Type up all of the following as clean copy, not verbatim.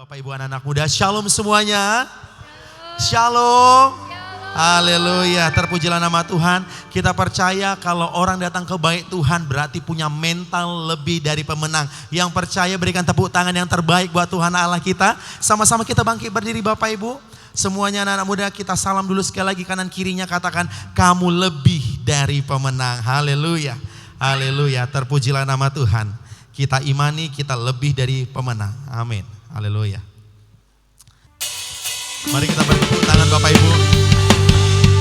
Bapak Ibu anak-anak muda, shalom semuanya. Shalom. Haleluya, terpujilah nama Tuhan. Kita percaya kalau orang datang ke bait Tuhan berarti punya mental lebih dari pemenang. Yang percaya berikan tepuk tangan yang terbaik buat Tuhan Allah kita. Sama-sama kita bangkit berdiri Bapak Ibu. Semuanya anak-anak muda, kita salam dulu sekali lagi kanan kirinya, katakan kamu lebih dari pemenang. Haleluya. Haleluya, terpujilah nama Tuhan. Kita imani kita lebih dari pemenang. Amin. Haleluya. Mari kita bertepuk tangan Bapak Ibu.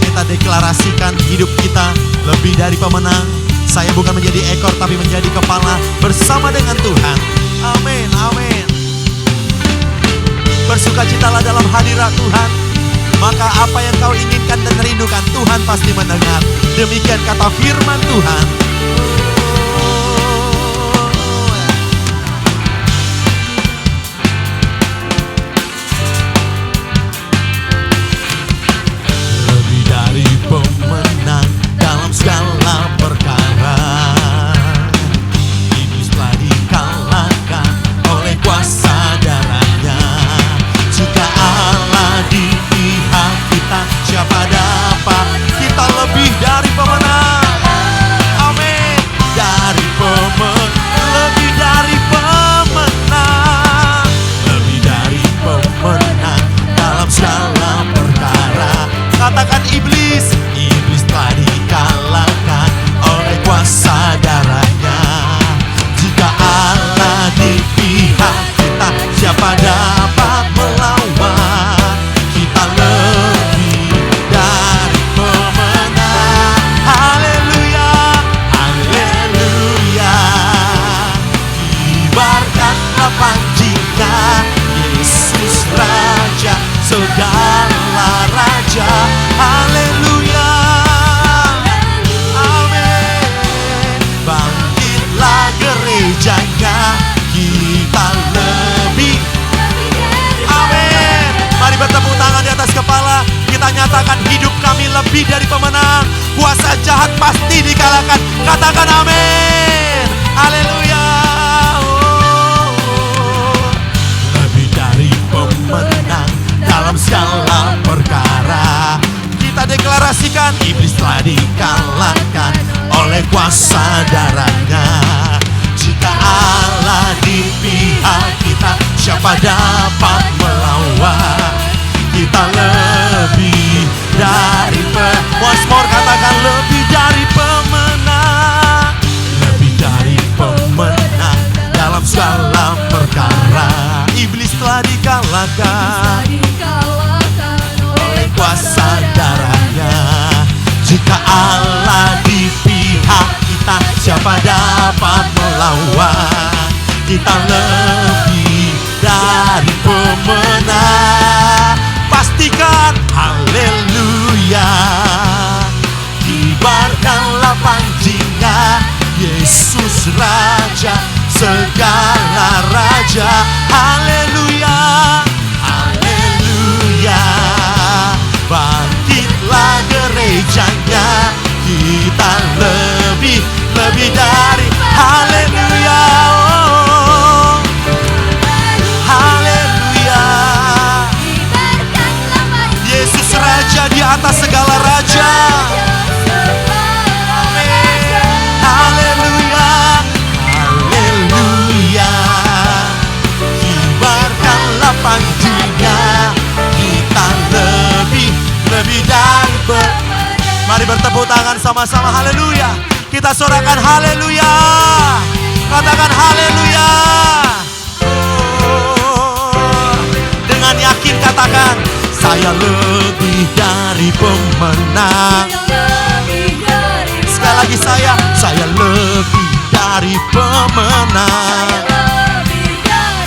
Kita deklarasikan hidup kita lebih dari pemenang. Saya bukan menjadi ekor tapi menjadi kepala bersama dengan Tuhan. Amin, amin. Bersukacitalah dalam hadirat Tuhan. Maka apa yang kau inginkan dan rindukan Tuhan pasti mendengar. Demikian kata firman Tuhan. Pemenang dalam segala perkara. Iblis telah dikalahkan oleh kuasa darahnya. Jika Allah di pihak kita, siapa dapat kita lebih dari pemenang. Amin. Dari pemenang, lebih dari pemenang, lebih dari pemenang dalam segala perkara. Katakan iblis telah dikalahkan oleh kuasa darahnya. Jika Allah di pihak kita, siapa dapat melawan? Kita lebih dari pemenang. Haleluya, haleluya. Kibarkanlah panjingnya, Yesus Raja, segala raja. Haleluya. Gerejanya kita lebih. Amin. Mari bertepuk tangan di atas kepala. Kita nyatakan hidup kami lebih dari pemenang. Kuasa jahat pasti dikalahkan. Katakan amin. Haleluya. Lebih dari pemenang dalam segala perkara. Kita deklarasikan iblis telah dikalahkan oleh kuasa darahnya. Jika Allah di pihak kita, siapa dapat melawan? Kita lebih dari once more katakan lebih dari pemenang. Lebih dari pemenang dalam segala perkara. Iblis telah dikalahkan oleh kuasa darahnya. Jika Allah di pihak kita, siapa dapat melawan? Kita lebih dari pemenang. Pastikan haleluya. Kibarkanlah panjingnya, Yesus Raja, segala raja. Haleluya, haleluya. Bangkitlah gerejanya, kita lebih dari. Haleluya, oh, haleluya. Yesus Raja di atas segala raja. Amin. Haleluya, haleluya. Kibarkanlah panjingnya, kita lebih dari Mari bertepuk tangan sama-sama, haleluya. Kita sorakan haleluya. Katakan haleluya. Oh, dengan yakin katakan, saya lebih dari pemenang. Sekali lagi saya lebih dari pemenang.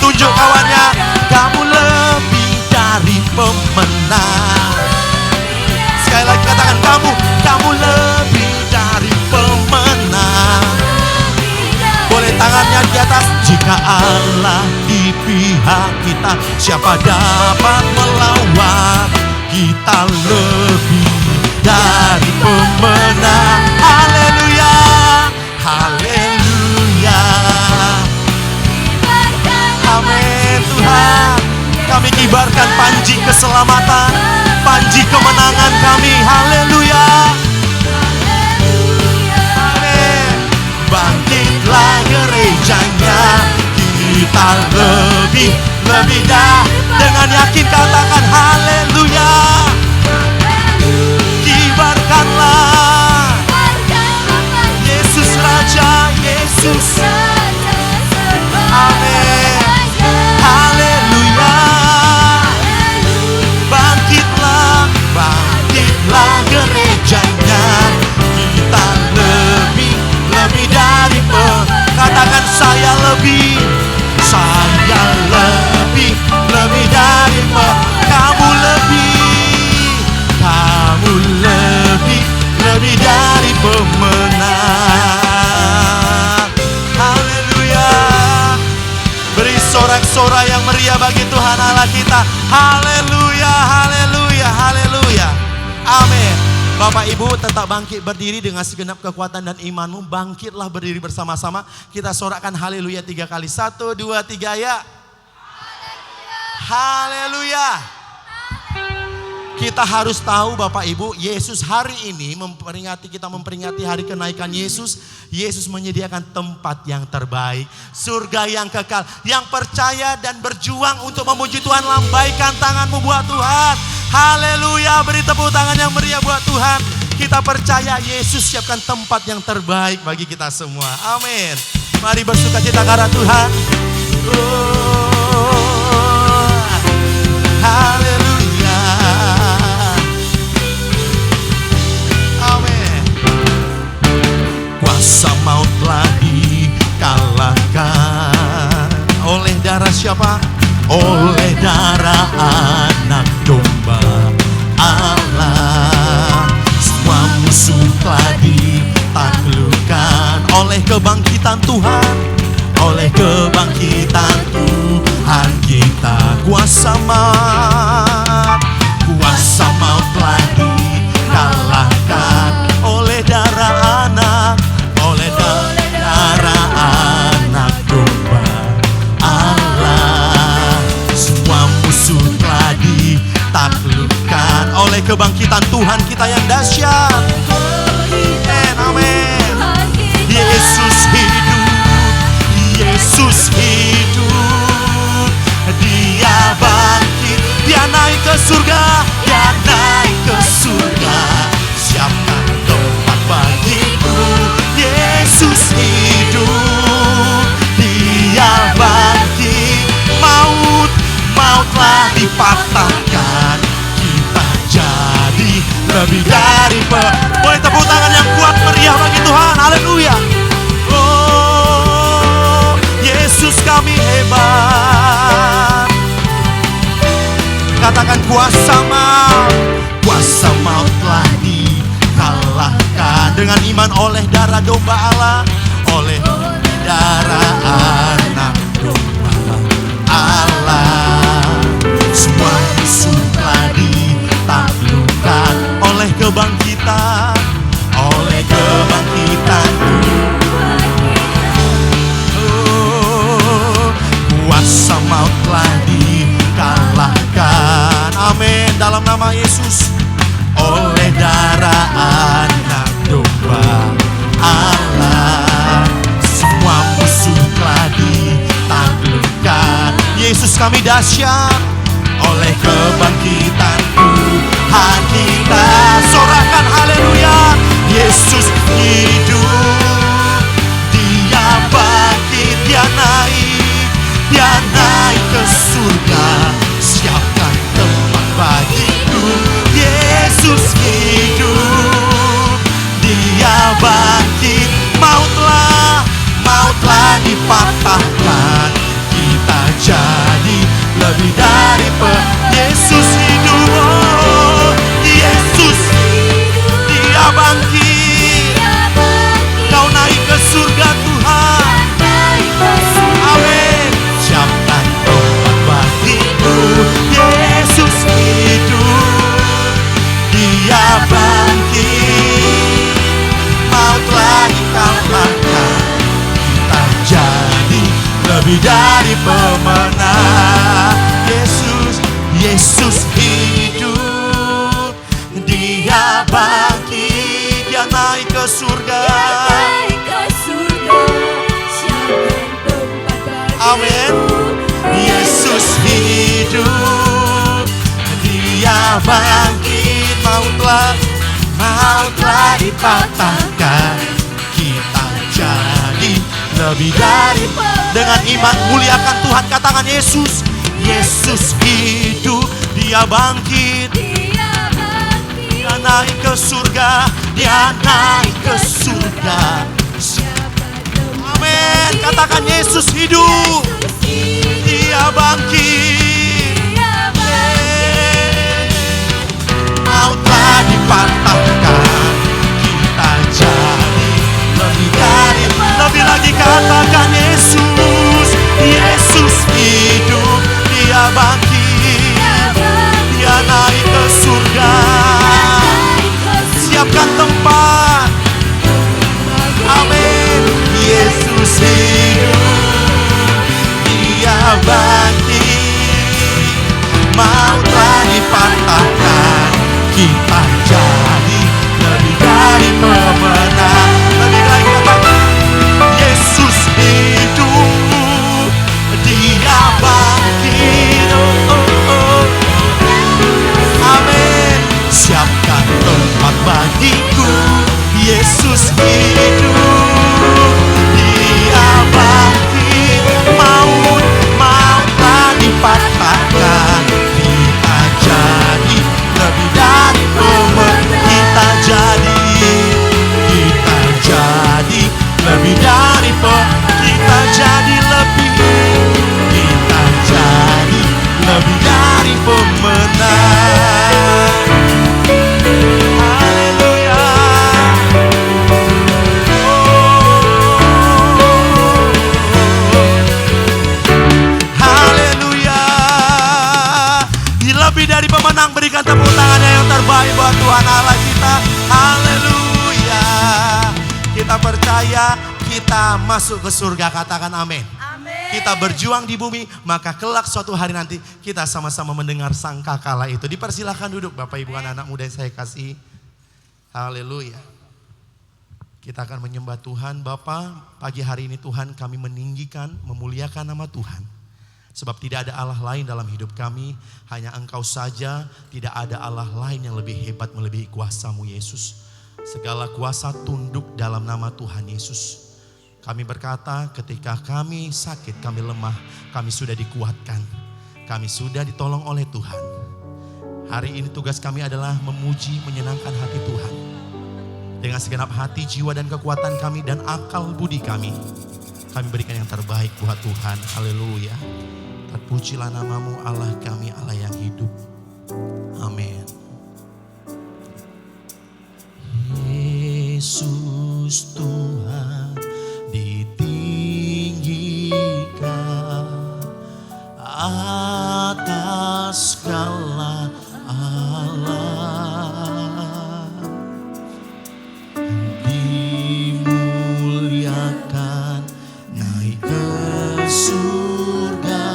Tunjuk kawannya, kamu lebih dari pemenang. Sekali lagi katakan kamu lebih dari pemenang. Boleh tangannya di atas. Jika Allah di pihak kita, siapa dapat melawan? Kita lebih dari pemenang. Haleluya, haleluya. Amin Tuhan. Kami kibarkan panji keselamatan, panji kemenangan kami. Haleluya. Amin. Bangkitlah gerejanya, kita lebih dah. Dengan yakin katakan haleluya. Kibarkanlah Yesus Raja, Yesus. Amin. Haleluya. Bangkitlah gerejanya, kita lebih dari katakan saya lebih dari kamu lebih dari pemenang. Haleluya. Beri sorak-sorai yang meriah bagi Tuhan Allah kita. Haleluya, haleluya, haleluya. Amin. Bapak Ibu tetap bangkit berdiri dengan segenap kekuatan dan imanmu. Bangkitlah berdiri bersama-sama. Kita sorakkan haleluya 3 kali. 1, 2, 3 ya. Haleluya. Kita harus tahu Bapak Ibu, Yesus hari ini kita memperingati hari kenaikan Yesus. Yesus menyediakan tempat yang terbaik, surga yang kekal. Yang percaya dan berjuang untuk memuji Tuhan, lambaikan tanganmu buat Tuhan. Haleluya, beri tepuk tangan yang meriah buat Tuhan. Kita percaya Yesus siapkan tempat yang terbaik bagi kita semua. Amin. Mari bersukacita karena Tuhan. Haleluya. Amin. Kuasa maut telah dikalahkan oleh darah siapa? Oleh darah Anak Domba Allah. Semua musuh telah ditaklukkan oleh kebangkitan Tuhan. Oleh kebangkitan Tuhan kita. Kuasa maut telah dikalahkan oleh darah Anak. Oleh darah Anak Domba Allah. Semua musuh telah ditaklukkan oleh kebangkitan Tuhan kita yang dahsyat. Amin. Yesus hidup. Yesus hidup. Dia bangkit. Dia naik ke surga. Dia naik ke surga. Siapkan tempat bagiku. Yesus hidup. Dia bangkit. Maut telah dipatahkan. Kita jadi lebih dari boleh tepuk tangan yang kuat meriah bagi Tuhan. Haleluya. Oh, Yesus kami hebat. Katakan kuasa maut telah dikalahkan dengan iman oleh darah domba Allah. Oleh darah Anak Domba Allah. Semua musuh telah ditaklukkan oleh kebangkitan. Oleh kebangkitan kuasa maut telah dikalahkan. Amin. Dalam nama Yesus. Oleh darah Anak Domba Allah. Semua musuh telah ditaklukkan. Yesus kami dahsyat. Oleh kebangkitan Tuhan kita. Sorakan haleluya. Yesus hidup. Dia bangkit. Dia naik ke surga. Siapkan tempat bagiku. Yesus hidup. Dia bangkit. Maut telah dipatahkan. Kita jadi lebih dari Yesus hidup. Oh, Yesus. Dia bangkit. Kau surga. Naik ke surga, siapkan tempat bagiku. Amin. Yesus hidup, Dia bangkit, maut telah dipatahkan, kita jadi lebih dari. Dengan iman muliakan Tuhan, katakan Yesus. Yesus hidup, Dia bangkit, Dia naik ke surga, Dia naik ke surga. Amin. Katakan Yesus hidup, Dia bangkit, maut telah dipatahkan, kita jadi lebih dari. Lebih lagi katakan Yesus. Yesus hidup, Dia bangkit, Dia naik ke surga. Siapkan tempat. Amin. Yesus hidup, Dia bangkit, maut telah dipatahkan, kita jadi lebih dari pemenang. Lebih lagi katakan Yesus hidup, Dia bangkit. Amin. Siapkan tempat bagiku. Yesus hidup, Dia bangkit, maut telah dipatahkan, kita jadi lebih dari pemenang. Kita jadi lebih dari kita jadi lebih dari pemenang. Haleluya. Haleluya. Lebih dari pemenang, berikan tepuk tangannya yang terbaik buat Tuhan Allah kita. Haleluya. Kita percaya kita masuk ke surga, katakan amin. Kita berjuang di bumi, maka kelak suatu hari nanti kita sama-sama mendengar sangkakala itu. Dipersilahkan duduk Bapak Ibu anak-anak muda yang saya kasih. Haleluya. Kita akan menyembah Tuhan. Bapa, pagi hari ini Tuhan kami meninggikan, memuliakan nama Tuhan. Sebab tidak ada Allah lain dalam hidup kami, hanya Engkau saja. Tidak ada Allah lain yang lebih hebat melebihi kuasa-Mu Yesus. Segala kuasa tunduk dalam nama Tuhan Yesus. Kami berkata ketika kami sakit, kami lemah, kami sudah dikuatkan. Kami sudah ditolong oleh Tuhan. Hari ini tugas kami adalah memuji, menyenangkan hati Tuhan. Dengan segenap hati, jiwa dan kekuatan kami dan akal budi kami. Kami berikan yang terbaik buat Tuhan. Haleluya. Terpujilah nama-Mu Allah kami, Allah yang hidup. Amin. Yesus Tuhan ditinggikan atas segala alam, dimuliakan naik ke surga,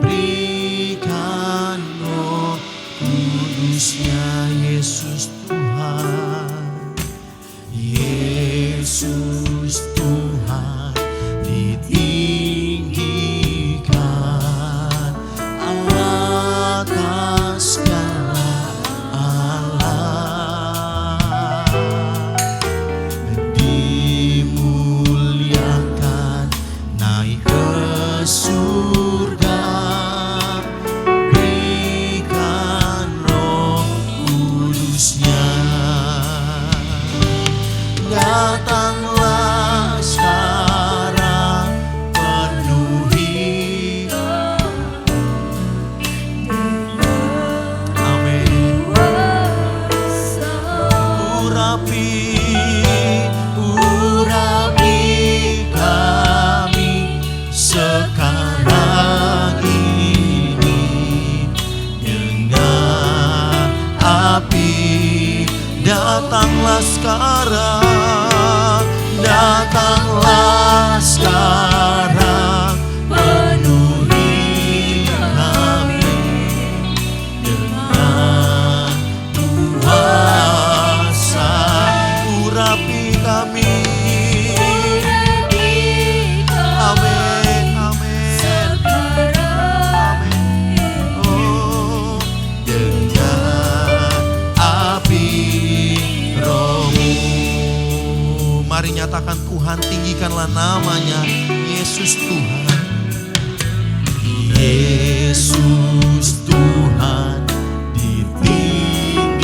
berikan Roh Kudus-Nya Yesus Tuhan. Yesus Tuhan ditinggikan atas segala alam, dimuliakan naik ke surga, berikan Roh Kudus-Nya. Datanglah sekarang, penuhi. Amin. Urapi kami sekarang ini dengan api. Datanglah sekarang, datanglah sekarang, penuhi kami dengan kuasa. Yesus Tuhan, Yesus Tuhan ditinggikan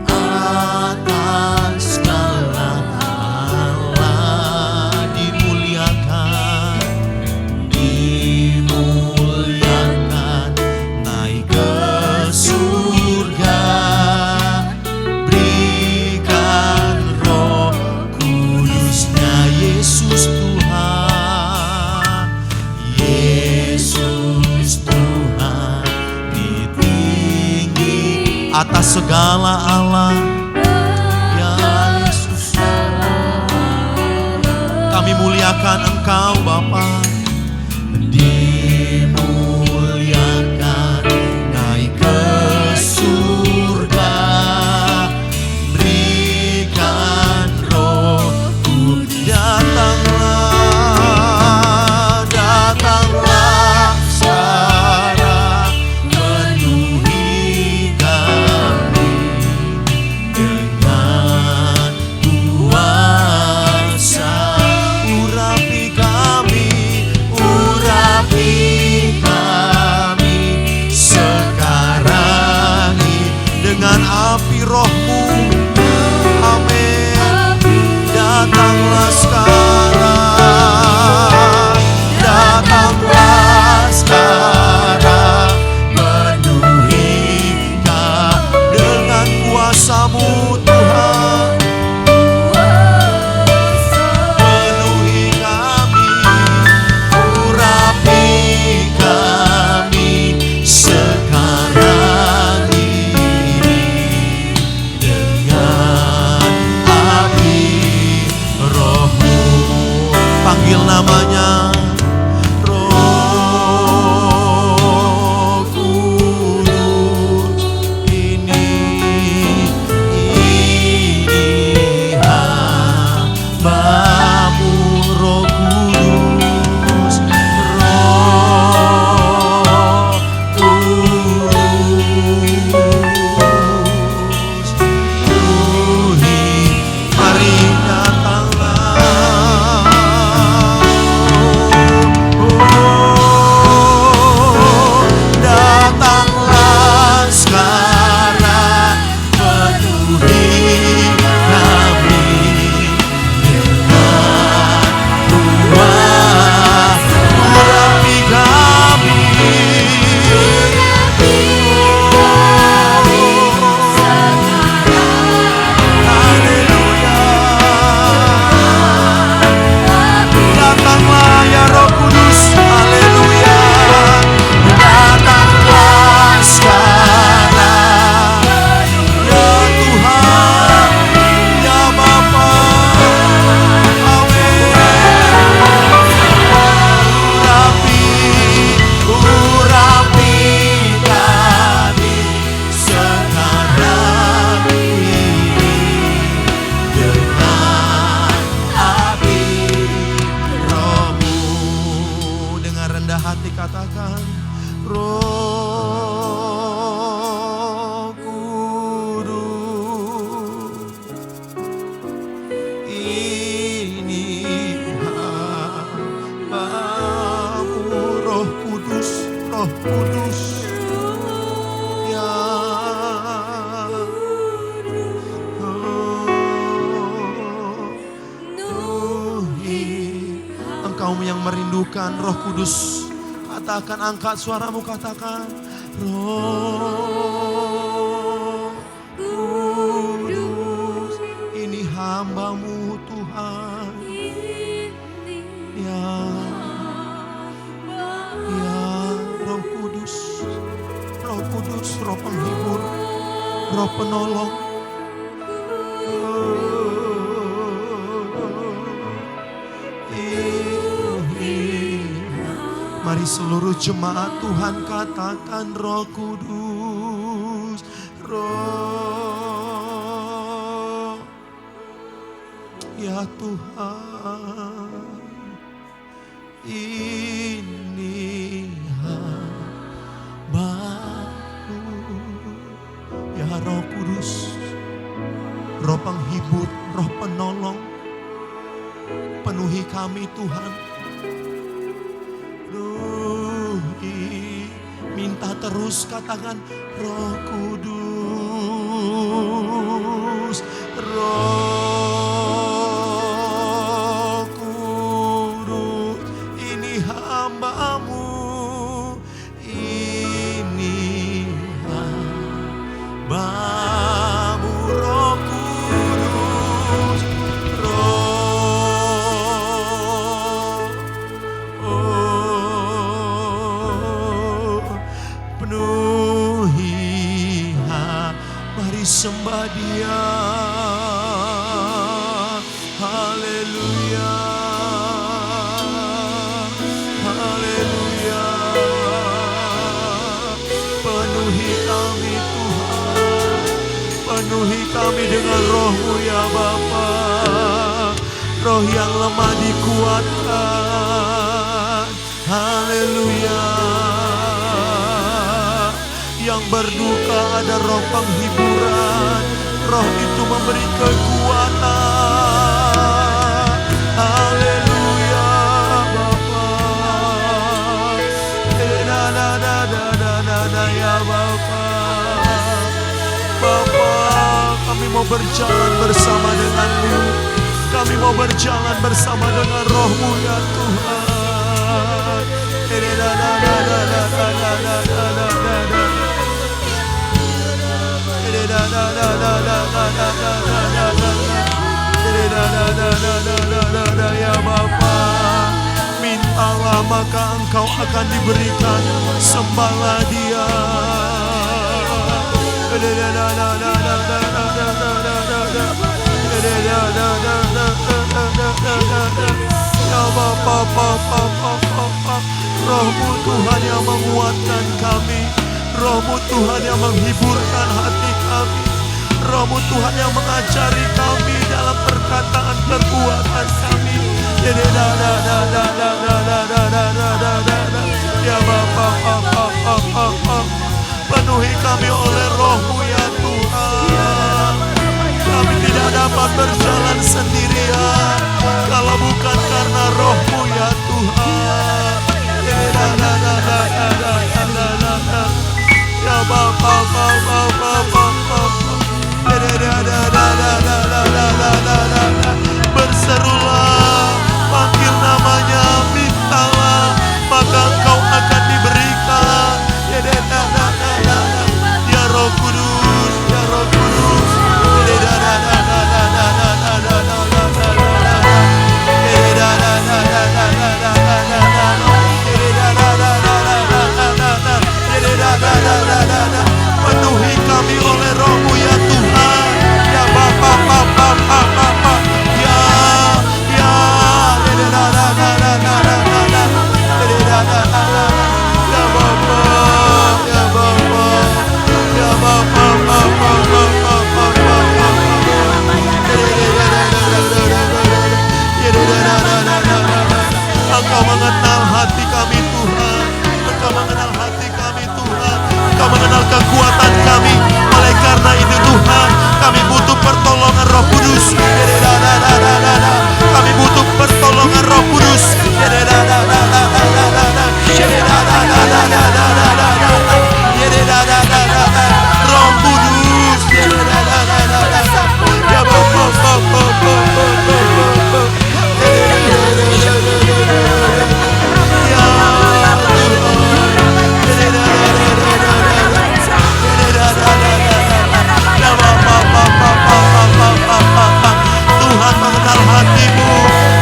atas segala Allah, dimuliakan, dimuliakan, naik ke surga, berikan Roh Kudusnya. Yesus Tuhan, Yesus Tuhan ditinggi atas segala Allah. Ya Yesus, kami muliakan Engkau Bapa, dimuliakan, naik ke surga, berikan Roh-Ku. Datanglah, datanglah sekarang, penuhi kami dengan kuasa. Urapi kami, urapi kami sekarang ini dengan api Roh-Mu. Amin. Datanglah sekarang, datanglah sekarang, penuhi kami dengan kuasa-Mu Tuhan. Penuhi kami, urapi kami sekarang ini dengan api Roh-Mu. Panggil namanya, Roh Kudus. Ini hambamu, Roh Kudus, Roh Kudus. Tuhi, mari datanglah. Datanglah sekarang, penuhi kami dengan kuasa. Urapi kami, haleluya. Datanglah ya Roh Kudus, haleluya. Datanglah sekarang, ya Tuhan, ya Bapa. Amin. Urapi kami sekarang ini dengan api Roh-Mu. Dengan rendah hati katakan, Roh Kudus, ini hambamu, Roh Kudus, Roh Kudus. Ya Tuhi, Engkau yang merindukan Roh Kudus. Katakan, angkat suaramu, katakan, Roh Kudus, ini hambamu Tuhan. Ya, ya Roh Kudus, Roh Kudus, Roh penghibur, Roh penolong. Mari seluruh jemaat Tuhan katakan, Roh Kudus, Roh, ya Tuhan, ini hambamu, ya Roh Kudus, Roh penghibur, Roh penolong, penuhi terus katakan Roh Kudus, Roh Kudus, ini hamba-Mu, ini hamba-Mu, Roh Kudus, penuhi mari sembah Dia. Haleluya, haleluya. Penuhi kami Tuhan, penuhi kami dengan Roh-Mu ya Bapa. Roh yang lemah dikuatkan. Haleluya. Yang berduka ada roh penghiburan, roh itu memberi kekuatan. Haleluya Bapa. Ya Bapa. Bapa, kami mau berjalan bersama dengan-Mu. Kami mau berjalan bersama dengan Roh-Mu ya Tuhan. Ya Bapa, mintalah maka Engkau akan diberikan, sembahlah Dia. Ya Bapa, Roh-Mu Tuhan yang menguatkan kami, Roh-Mu Tuhan yang menghiburkan hati kami, Roh-Mu Tuhan yang mengajari kami dalam perkataan perbuatan kami. Ya Bapa, penuhi kami oleh Roh-Mu ya Tuhan. Kami tidak dapat berjalan sendirian kalau bukan karena Roh-Mu ya Tuhan. Ya Bapa, berserulah, panggil namanya, mintalah, maka Engkau akan diberikan. Ya Roh Kudus, ya Roh Kudus. Penuhi kami oleh Roh-Mu ya Tuhan. Ya Bapa, ya, ya, ya Bapa, ya Bapa, ya Bapa, Engkau mengenal hati kami Tuhan, Engkau mengenal hati kami Tuhan, Engkau mengenal kekuatan kami. Oleh karena itu Tuhan, kami butuh pertolongan Roh Kudus. Kami butuh pertolongan Roh Kudus. Roh Kudus. Ya Bapa, Tuhan mengenal hatimu,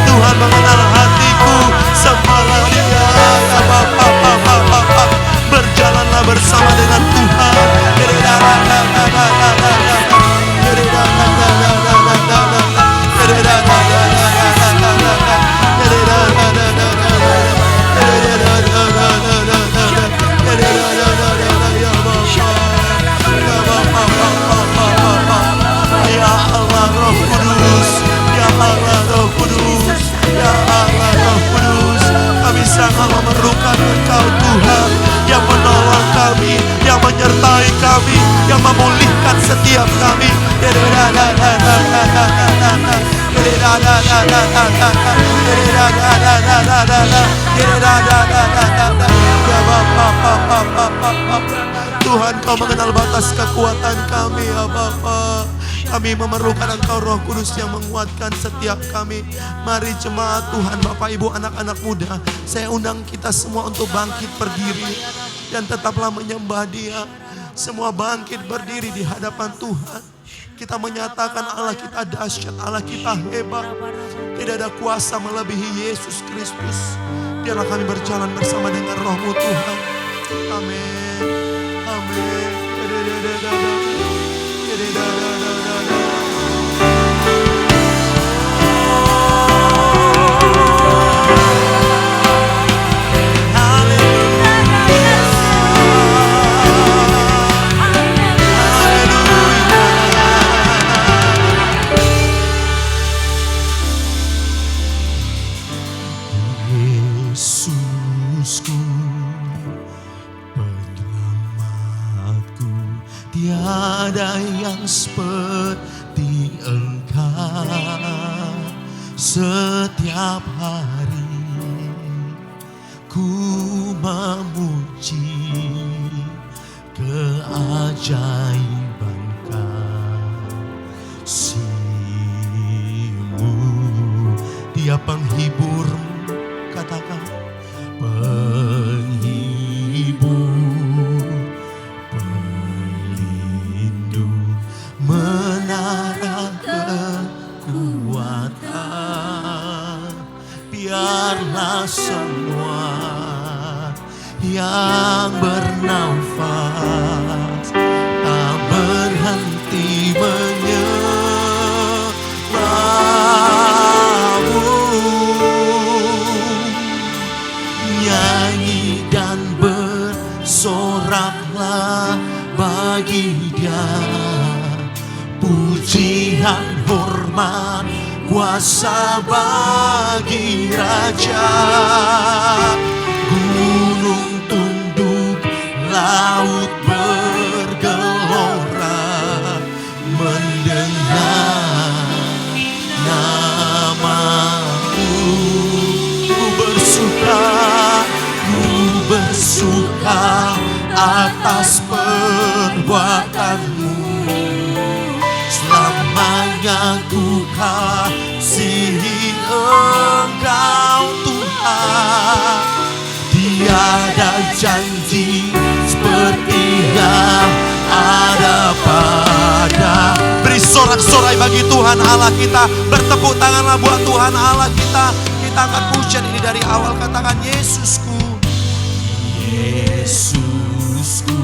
Tuhan mengenal hatiku, sembahlah Dia. Ya Bapa, berjalanlah bersama dengan Tuhan. Ya Allah Roh Kudus, ya Allah Roh Kudus, ya Allah Roh Kudus. Kami sangat memerlukan Engkau Tuhan, yang menolong kami, yang menyertai kami, yang memulihkan setiap kami. Ya Bapa, Tuhan, Kau mengenal batas kekuatan kami ya Bapa. Kami memerlukan Engkau Roh Kudus yang menguatkan setiap kami. Mari jemaat Tuhan, Bapak Ibu, anak-anak muda, saya undang kita semua untuk bangkit berdiri dan tetaplah menyembah Dia. Semua bangkit berdiri di hadapan Tuhan. Kita menyatakan Allah kita dahsyat, Allah kita hebat. Tidak ada kuasa melebihi Yesus Kristus. Biarlah kami berjalan bersama dengan Roh-Mu Tuhan. Amin. Amin. Yesusku, penyelamatku, tiada yang seperti Engkau. Setiap hari ku memuji keajaiban kasih-Mu. Dia penghibur, katakan penghibur, pelindung, menara kekuatan. Biarlah semua yang bernafas tak berhenti menyembah-Mu. Nyanyi dan bersoraklah bagi Dia, pujian, hormat, kuasa bagi Raja. Gunung tunduk, laut bergelora mendengar nama-Mu. Ku bersuka atas perbuatan-Mu. Selamanya ku kasihi Engkau Tuhan. Tiada janji seperti yang ada pada. Beri sorak-sorai bagi Tuhan Allah kita. Bertepuk tanganlah buat Tuhan Allah kita. Kita angkat pujian ini dari awal, katakan Yesusku. Yesusku,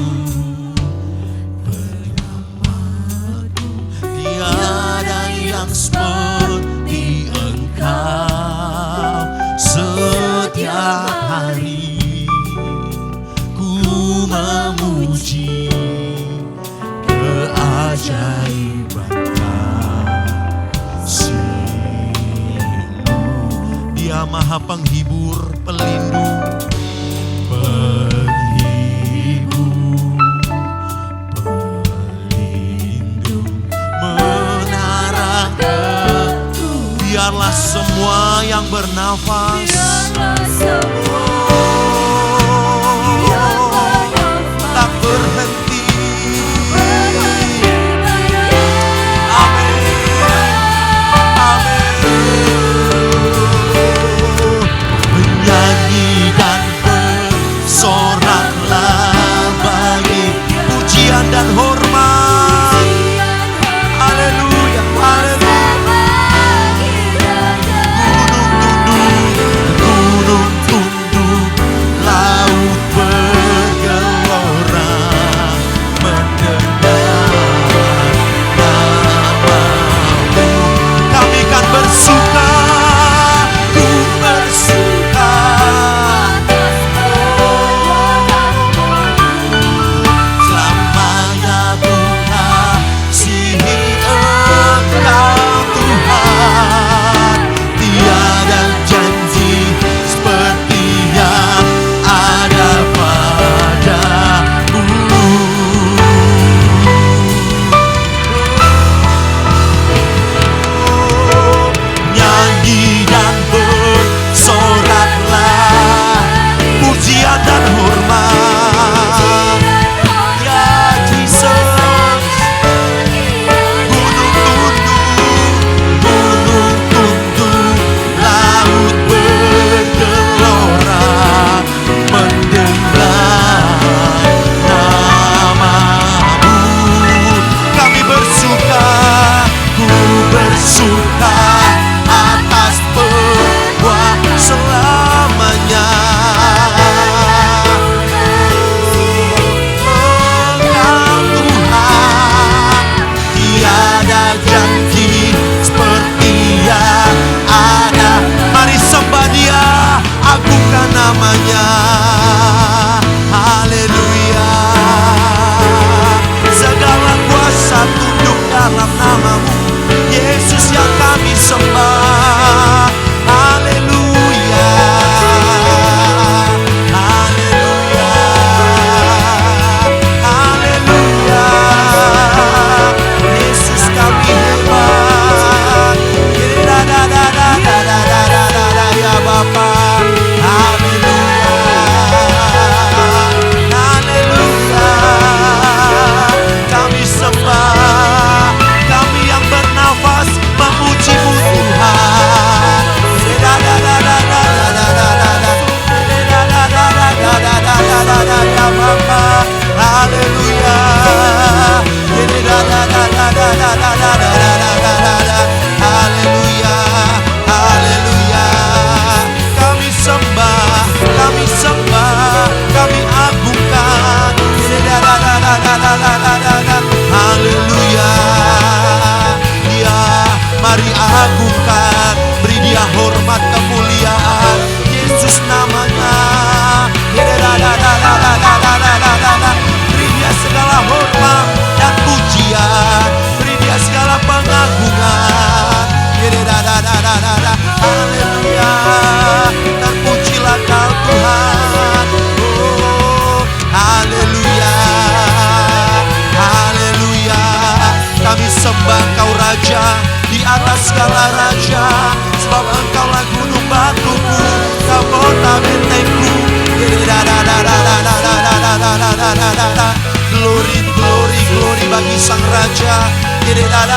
penyelamatku, tiada yang seperti Engkau. Setiap hari ku memuji keajaiban kasih-Mu. Dia Maha Penghibur, pelindung, biarlah semua yang bernafas tak berhenti. Amin. Amin. Menyanyi dan bersoraklah bagi pujian dan hormat. Haleluya. Haleluya. Gunung tunduk,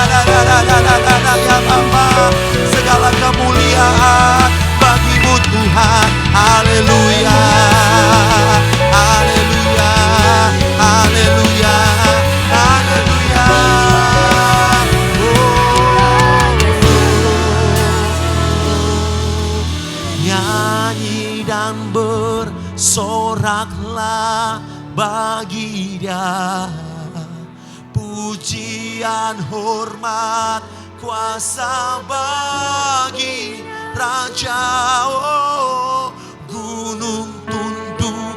Ya Bapa, segala kemuliaan bagimu Tuhan. Haleluya, haleluya, haleluya, haleluya. Nyanyi dan bersoraklah bagi Dia, pujian, hormat, kuasa bagi Raja. Oh, gunung tunduk,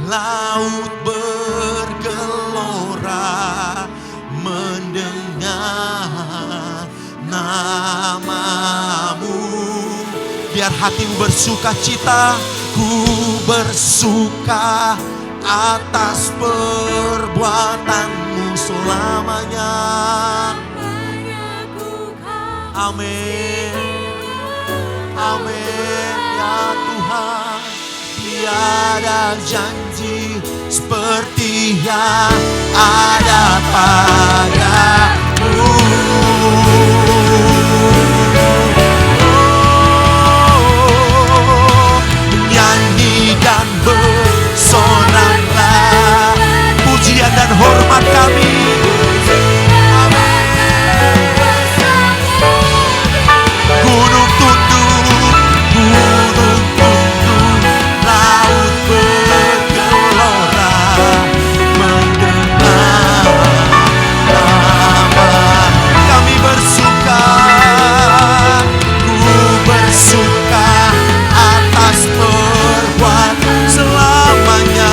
laut bergelora mendengar namamu. Biar hatimu bersuka cita, ku bersuka atas perbuatanmu selamanya. Amin, amin ya Tuhan. Tiada janji seperti yang ada padamu. Nyanyi dan bersoraklah, pujian dan hormat kami. Gunung tunduk, laut bergelora mendengar nama. Kami bersuka, ku bersuka atas perbuatan selamanya.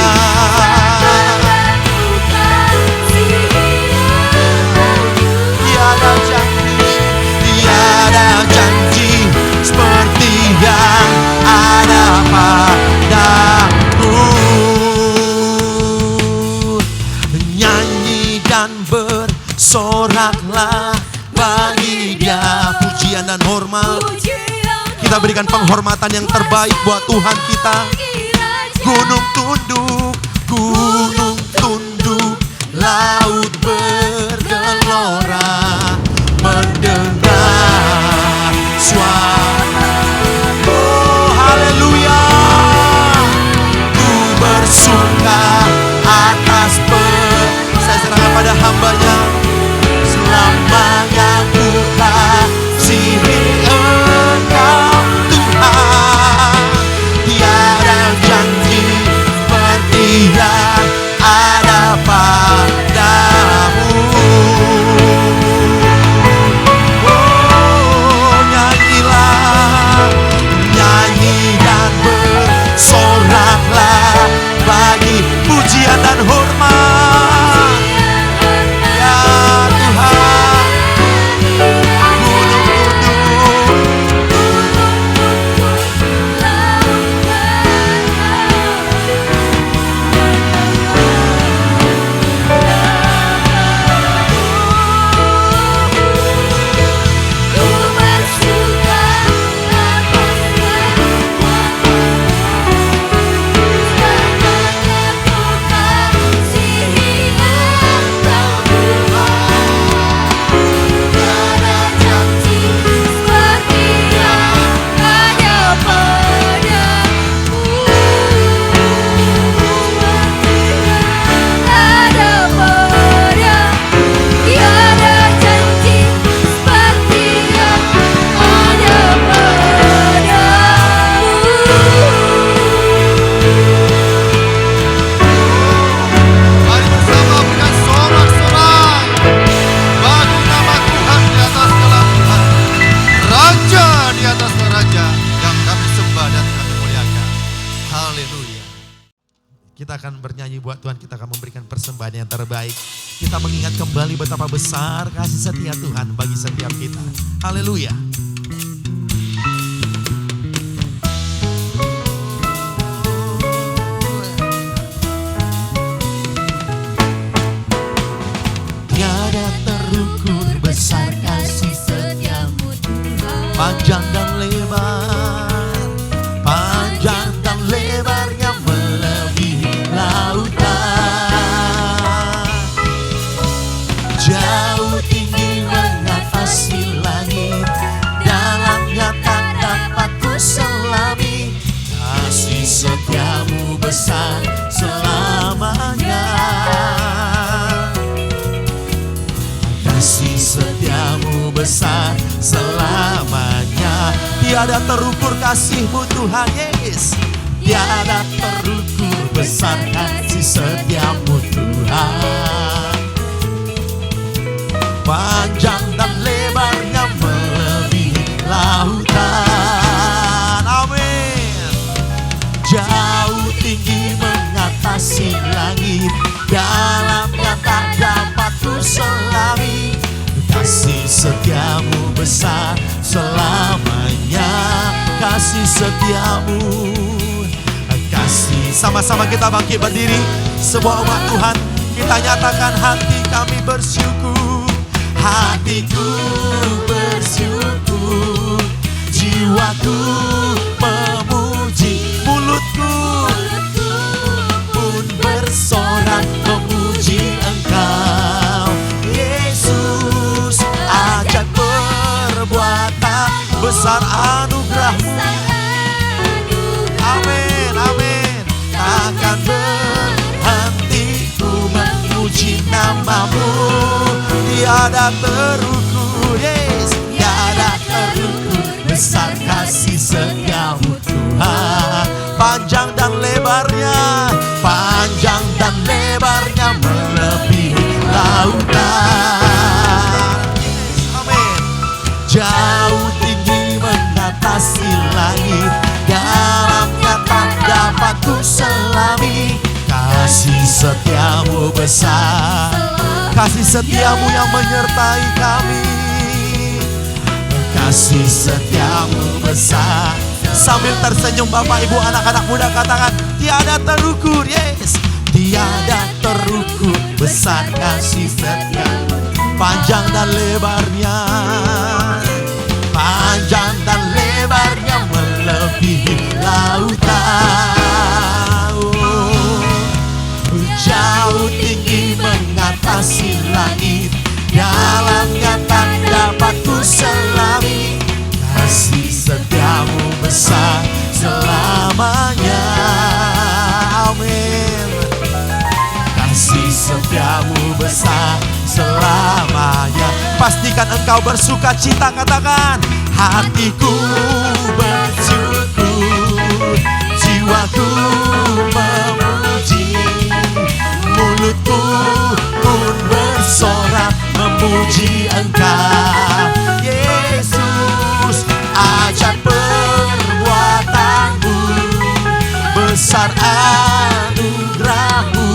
Tiada janji, tiada janji seperti yang ada padamu. Nyanyi dan bersoraklah bagi Dia, pujian dan hormat. Kita berikan penghormatan yang terbaik buat Tuhan kita. Gunung tunduk, laut bergelora mendengar suara. Oh haleluya, ku bersuka atas saya serahkan pada hambanya. Selamanya ku kasihi Engkau Tuhan. Tiada janji seperti yang ada padamu. Oh nyanyilah, nyanyi dan bersoraklah bagi pujian dan hormat. Ya Tuhan, gunung tunduk, kita akan bernyanyi buat Tuhan, kita akan memberikan persembahan yang terbaik. Kita mengingat kembali betapa besar kasih setia Tuhan bagi setiap kita. Haleluya. Tiada terukur besar kasih setiamu Tuhan. Panjang dan lebar, panjang dan lebarnya melebihi lautan. Jauh tinggi mengatakan besar selamanya. Kasih setiamu besar selamanya. Tiada terukur kasih-Mu Tuhan Yesus. Tiada terukur besar kasih setiamu Tuhan. Panjang dan lebarnya melebihi lautan. Amin. Jauh tinggi mengatasi langit, dalamnya tak dapat kuselami. Kasih setiamu besar selamanya. Kasih setiamu, kasih. Sama-sama kita bangkit berdiri. Sebuah umat Tuhan, kita nyatakan hati kami bersyukur. Hatiku bersyukur, jiwaku memuji, Mulutku pun bersorak memuji Engkau. Yesus, ajaib perbuatan besar anugerah-Mu. Amin, amin. Takkan berhenti ku memuji nama-Mu. tiada terukur, yes. Tiada terukur besar kasih setiamu Tuhan. Panjang dan lebarnya, Panjang dan lebarnya melebihi lautan. amin. Jauh tinggi mengatasi langit, dalamnya tak dapat ku selami. Kasih setiamu besar, Kasih setiamu yang menyertai kami. kasih setiamu besar. Sambil tersenyum Bapak Ibu anak-anak muda katakan tiada terukur, yes. Tiada terukur besar kasih setiamu. Panjang dan lebarnya, Panjang dan lebarnya melebihi lautan. Jauh tinggi mengatasi langit, dalamnya tak dapat ku selami. Kasih setiamu besar selamanya. Amin. Kasih setiamu besar selamanya. pastikan engkau bersuka cita, katakan Hatiku bersyukur, jiwaku memuji, mulutku pun bersorak memuji Engkau. Yesus, ajaib perbuatan-Mu, besar anugerah-Mu,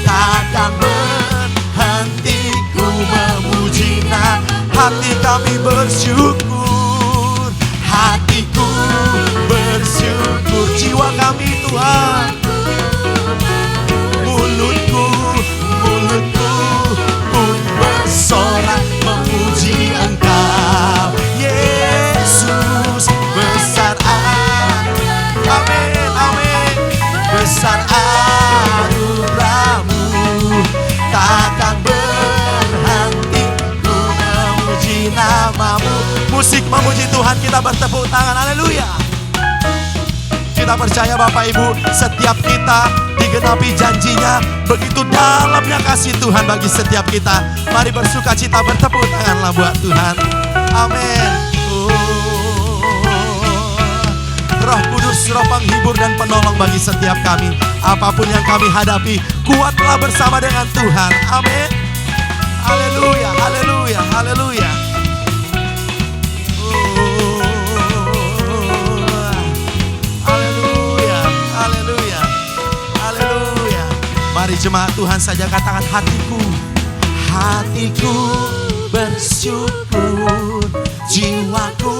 takkan berhenti ku memuji nama. hati kami bersyukur. Hatiku bersyukur, Jiwa kami Tuhan, mulutku pun bersorak memuji Engkau. Yesus, besar amin, amin. besar anugerah-Mu, takkan berhenti ku memuji nama-Mu. Musik memuji Tuhan, kita bertepuk tangan, haleluya. Kita percaya Bapak Ibu, setiap kita digenapi janjinya. Begitu dalamnya kasih Tuhan bagi setiap kita. Mari bersuka cita, bertepuk tanganlah buat Tuhan. Amin. Roh Kudus, Roh penghibur dan penolong bagi setiap kami. Apapun yang kami hadapi, kuatlah bersama dengan Tuhan. Amin. Haleluya, haleluya, haleluya. Haleluya, haleluya, haleluya. Mari jemaat Tuhan saja katakan Hatiku bersyukur, jiwaku,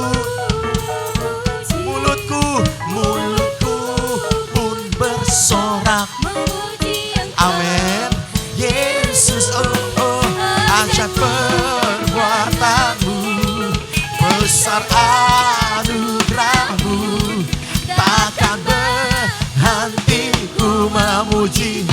mulutku pun bersorak. Amin. Yesus, ajaib perbuatan-Mu, besar anugerah-Mu, takkan berhenti ku memuji.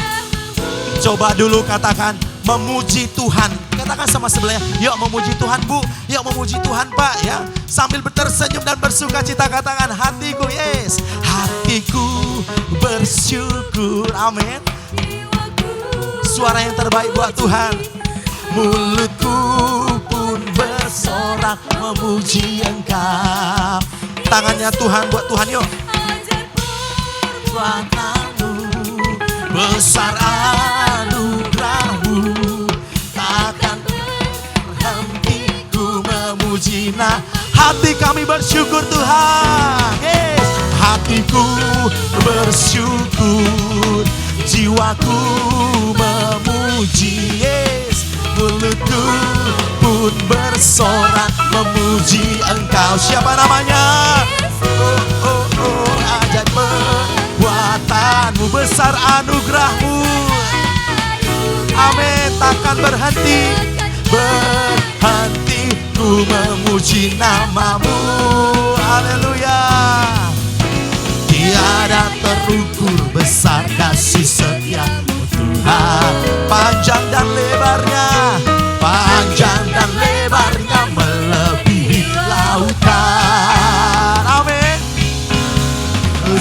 Coba dulu katakan memuji Tuhan katakan sama sebelahnya, yuk memuji Tuhan Bu, yuk memuji Tuhan Pak ya. Sambil tersenyum dan bersuka cita katakan, hatiku yes, hatiku bersyukur, amin. Suara yang terbaik buat Tuhan. Mulutku pun bersorak memuji Engkau. Tangannya Tuhan buat Tuhan yuk. Perbuatanmu, besar anugerahmu, takkan berhenti ku memuji. Nah, hati kami bersyukur Tuhan. Yes. Hatiku bersyukur, jiwaku memuji. Yes. Mulutku pun bersorak memuji Engkau. Siapa namanya? Oh, oh, oh, ajaib perbuatanmu, besar anugerahmu. Amin, takkan berhenti, berhenti ku memuji namamu. Haleluya. Tiada terukur besar kasih setiamu Tuhan. Panjang dan lebarnya, panjang dan lebarnya melebihi lautan. Amin.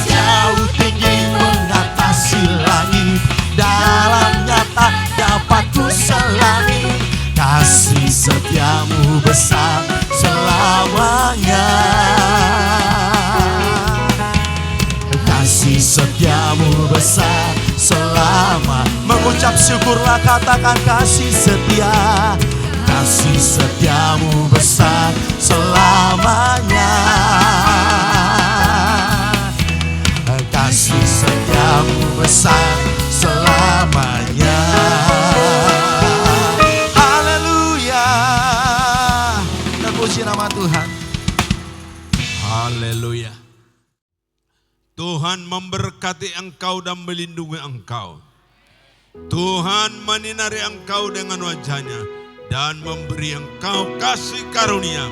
Jauh tinggi mengatasi langit, dalamnya tak dapat ku selangi. Kasih setiamu besar selamanya. Kasih setiamu besar selama. Mengucap syukurlah, katakan kasih setia. Kasih setiamu besar selamanya. Kasih setiamu besar selamanya. Haleluya. Terpuji nama Tuhan. Haleluya. Tuhan memberkati engkau dan melindungi engkau. Tuhan menyinari engkau dengan wajahnya dan memberi engkau kasih karunia.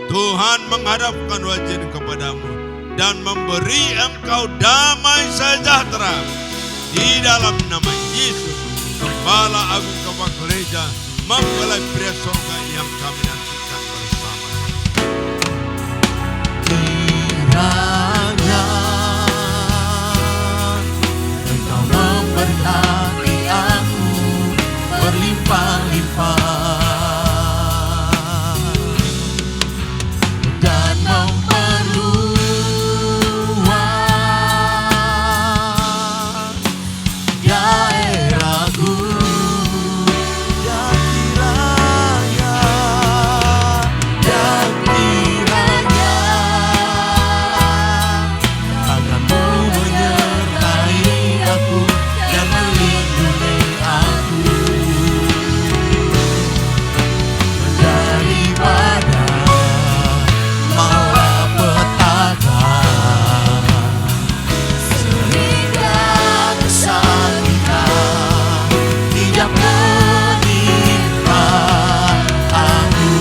Tuhan menghadapkan wajahnya kepadamu dan memberi engkau damai sejahtera. Di dalam nama Yesus, Kepala Agung Kepala Gereja, mempelai pria surga yang kami nantikan bersama. Kiranya Engkau memberkati aku berlimpah-limpah dan memperluas daerahku. Dan kiranya tanganmu menyertai aku dan melindungi aku daripada malapetaka sehingga kesakitan tidak menimpa aku.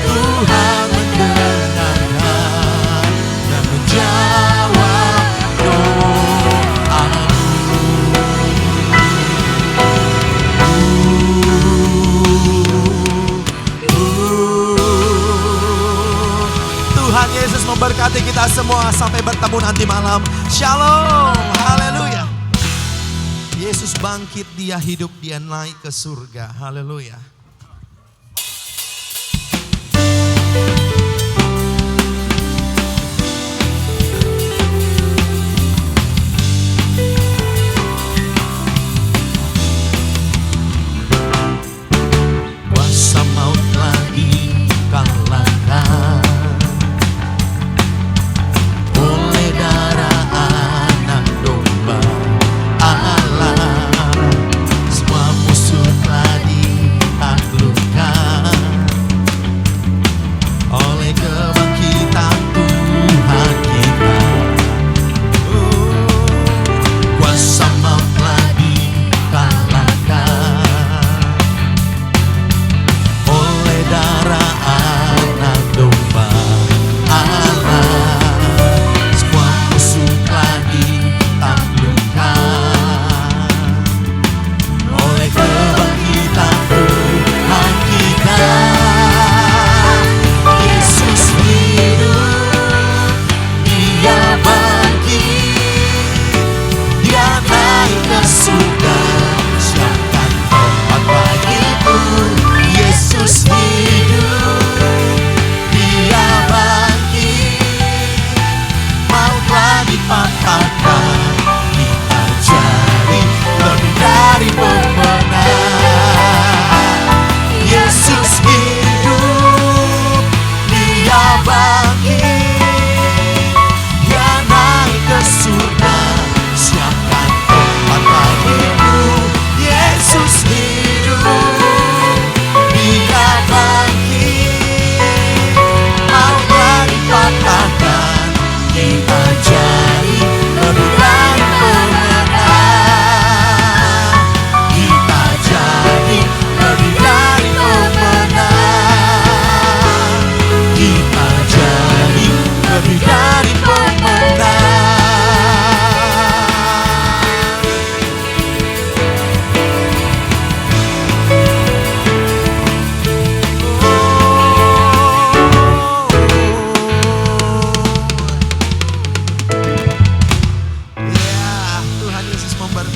Tuhan mendengarkan dan menjawab doaku. Tuhan Yesus memberkati kita semua sampai bertemu nanti malam. Shalom, haleluya. Yesus bangkit, dia hidup, dia naik ke surga. Haleluya. Kuasa maut telah dikalahkan oleh darah anak domba Allah. Semua musuh telah dikalahkan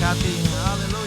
memberkati. Haleluya.